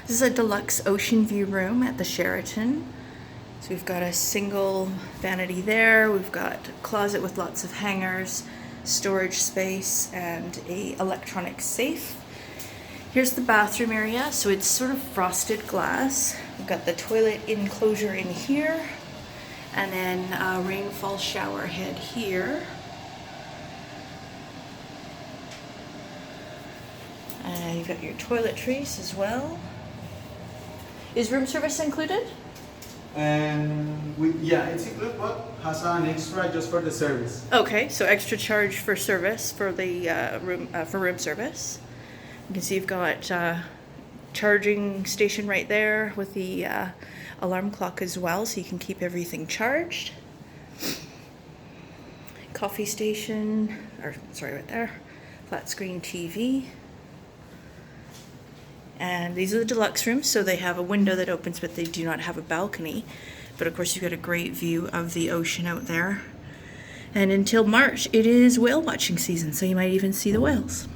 This is a deluxe ocean view room at the Sheraton. So we've got a single vanity there, we've got a closet with lots of hangers, storage space, and a electronic safe. Here's the bathroom area, so it's sort of frosted glass. We've got the toilet enclosure in here, and then a rainfall shower head here. And you've got your toiletries as well. Is room service included? Yeah, it's included, but has an extra just for the service. Okay, so extra charge for service for the room service. You can see you've got charging station right there with the alarm clock as well, so you can keep everything charged. Coffee station, right there. Flat screen TV. And these are the deluxe rooms, so they have a window that opens, but they do not have a balcony. But of course you've got a great view of the ocean out there. And until March, it is whale watching season, so you might even see the whales.